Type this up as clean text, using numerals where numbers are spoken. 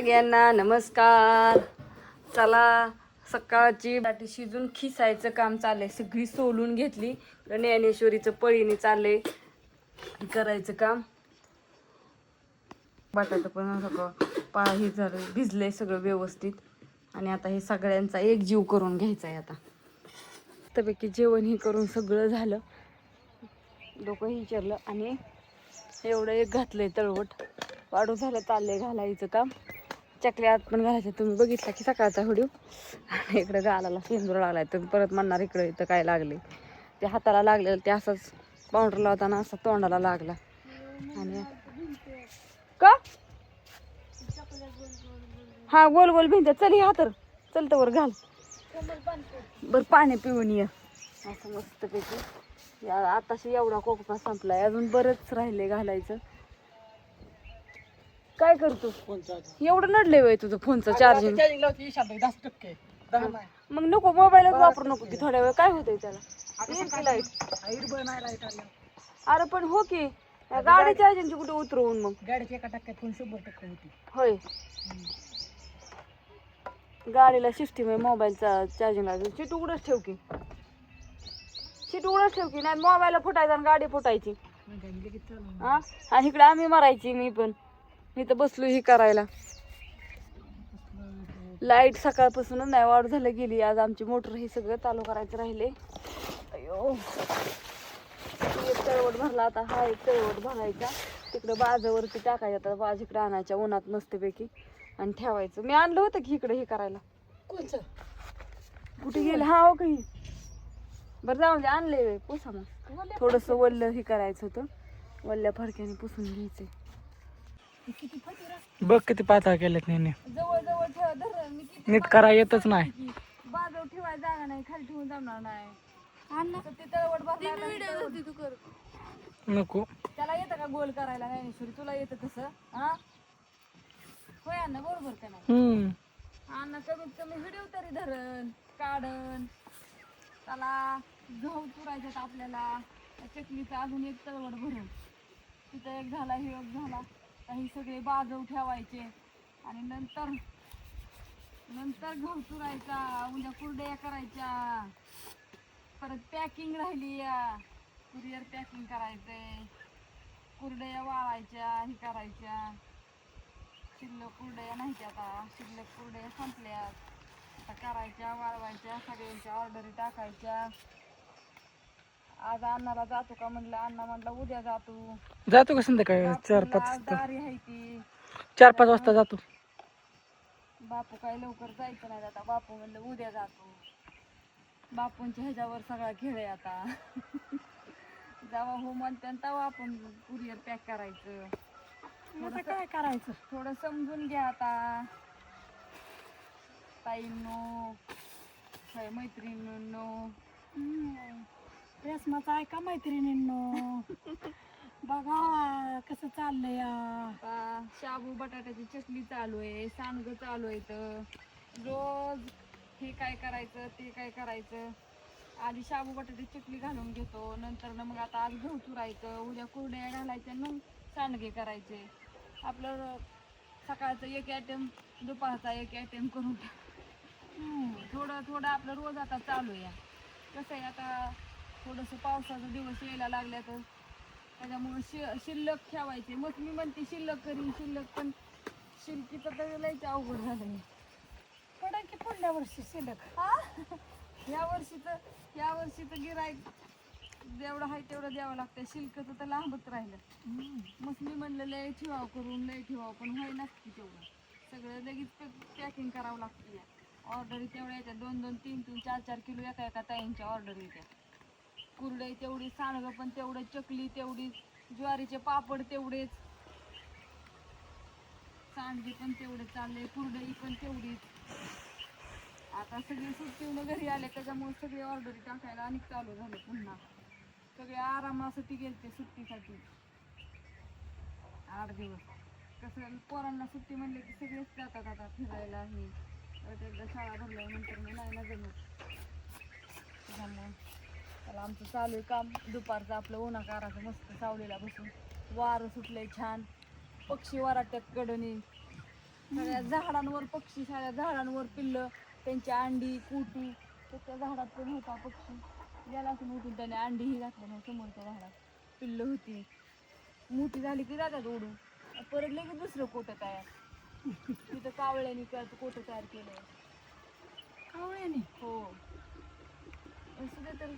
सगळ्यांना नमस्कार. चला, सकाळची बटाटे शिजून खिसायचं काम चाललंय. सगळी सोलून घेतली. ज्ञानेश्वरीचं पळीने चाललंय करायचं काम. बटाटा पण सगळं हे झालं, भिजलंय सगळं व्यवस्थित. आणि आता हे सगळ्यांचा एक जीव करून घ्यायचा आहे. आता त्यापैकी जेवण हे करून सगळं झालं. डोकंही विचारलं आणि एवढं एक घातलंय तळवट. वाढू झालं, चाललंय घालायचं काम. चकल्या आत पण घालायचं. तुम्ही बघितला की सकाळचा व्हिडिओ. आणि इकडं गालाला सिंदूर लागलाय. तुम्ही परत म्हणणार इकडं इथं काय लागले. ते हाताला लागलेलं ते असंच पावडर लावताना असं तोंडाला लागला. आणि का हा गोल गोल भिंत चल ही हातर चलतं वर घाल. बरं पाणी पिऊन ये. असं मस्तपैकी आताशी एवढा कोकमा संपलाय. अजून बरंच राहिले घालायचं. काय करतो एवढं नडले वय तुझं फोनचं चार्जिंग? मग नको मोबाईलच वापरू नको की थोड्या वेळ. काय होतंय त्याला? लाईट अरे पण हो की गाडी चार्जिंगची कुठे उतरवून मग गाडीची एका टक्क्यात 100% होती. होय, गाडीला सिस्टीम आहे मोबाईलचा चार्जिंग लागेल. सीट उघडच ठेव की, सीट उघडच ठेव की. नाही मोबाईलला फुटायचा आणि गाडी फुटायची. आणि इकडे आम्ही मारायची. मी पण इथं बसलो ही करायला. लाईट सकाळपासूनच नाही वाढ झालं गेली. आज आमची मोटर हे सगळं चालू करायचं राहिले. अयो, एक तळवट भरला. आता हा एक तळवट भरायचा. तिकडं बाजावरती टाकायचा. आता बाज इकडे आणायच्या उन्हात मस्तपैकी आणि ठेवायचं. मी आणलं होतं की इकडे हे करायला. कोणचं कुठे गेलं? हा हो काही बरं जाऊन दे. आणले पुसा मग थोडंसं वल्ल हे करायचं होतं. वल्ल्या फडक्याने पुसून घ्यायचे. बघ किती पातळ केलेत नाही. जवळ जवळ ठेवा धर. मी किती नीट करा येतच नाही. बाजू ठेवायला जागा नाही, खाली ठेवून जमणार नाही. ते तळवट भरला नको त्याला येतं का गोल करायला? ज्ञानेश्वरी तुला येतं तसं? हा होय अण्णा, बरोबर का नाही? अण्णा कमीत कमी व्हिडिओ तरी धरण काढन. त्याला गहू चुरायच्यात आपल्याला. चकलीचा अजून एक तळवट भरून तिथं एक झाला, हे एक झाला. काही सगळे बाजू ठेवायचे आणि नंतर गहू चुरायचा. उद्या कुरड्या करायच्या. परत पॅकिंग राहिली. कुरिअर पॅकिंग करायचंय. कुरड्या वाळायच्या, हे करायच्या. शिल्लक कुरड्या नाही आता. शिल्लक कुरड्या संपल्यात. आता करायच्या, वाळवायच्या, सगळ्यांच्या ऑर्डरी टाकायच्या. आज अण्णाला जातो का म्हणलं. अण्णा म्हणला उद्या जातो का संध्याकाळी 4-5 वाजता? दारी आहे ती 4-5 वाजता जातो. बापू काय लवकर जायचं नाही. आता बापू म्हणलं उद्या जातो. बापूंच्या ह्याच्यावर सगळा खेळ आहे आता. जेव्हा हो म्हणते तेव्हा आपण कुरिअर पॅक करायचं. काय करायचं थोडं समजून घ्या आता ताईंनो, मैत्रिणींनो. रेसमाचा ऐका मैत्रिणींनो. बघा कसं चाललंय. शाबू बटाट्याची चटणी चालू आहे. सांडगं चालू आहे. तर रोज हे काय करायचं ते काय करायचं. आधी शाबू बटाट्याची चटणी घालून घेतो. नंतर मग आता आज गहू चुरायचं. उद्या कुरड्या घालायच्या, मग सांडगे करायचे. आपलं सकाळचं एक आयटम, दुपारचा एक आयटम करून थोडं थोडं आपलं रोज आता चालू आहे. कसं आहे आता थोडंसं पावसाचा दिवस यायला लागल्या तर त्याच्यामुळे शिल्लक ठेवायचे. मग मी म्हणते शिल्लक करीन शिल्लक, पण शिल्कीचं तर लयच अवघड झालंय. पडा की पुढल्या वर्षी शिल्लक. या वर्षीचं गिराईक जेवढं आहे तेवढं द्यावं लागतं. शिल्कचं तर लांबच राहिलं. मग मी म्हणलं लय ठेवावं करून, लय ठेवावं, पण होय नसती तेवढं. सगळं लगेच पॅकिंग करावं लागतं. ऑर्डरी तेवढ्या येतात. 2-2, 3-3, 4-4 किलो एका ताईंच्या ऑर्डर येतात. कुरडई तेवढी, सांडगं पण तेवढं, चकली तेवढीच, ज्वारीचे पापड तेवढेच, सांडगे पण तेवढे चालले, कुरडई पण तेवढीच. आता सगळी सुट्टीनं घरी आले त्याच्यामुळे सगळे ऑर्डरी टाकायला आणि चालू झाले पुन्हा. सगळे आरामासाठी गेलते सुट्टीसाठी 8 दिवस. कसं पोरांना सुट्टी म्हणले की सगळेच जातात आता फिरायला. हे परत एकदा शाळा भरल्यानंतर मग नाही ना जमत. त्याच्यामुळे त्याला आमचं चालू आहे काम दुपारचं आपलं उन्हाकाराचं मस्त सावलीला बसून. वारं सुटलंय छान. पक्षी वराट्यात कडनी. सगळ्या झाडांवर पक्षी, सगळ्या झाडांवर पिल्लं, त्यांची अंडी कुटू. त्या झाडात पण होता पक्षी, गेला असं उठून त्याने अंडीही घातल्या मग समोरच्या झाडात पिल्लं होती. मोठी झाली की जातात उडून, परत लगेच दुसरं कोटं तयार. तिथं कावळ्याने कोटं तयार केलंय. कावळ्याने हो असं ते तर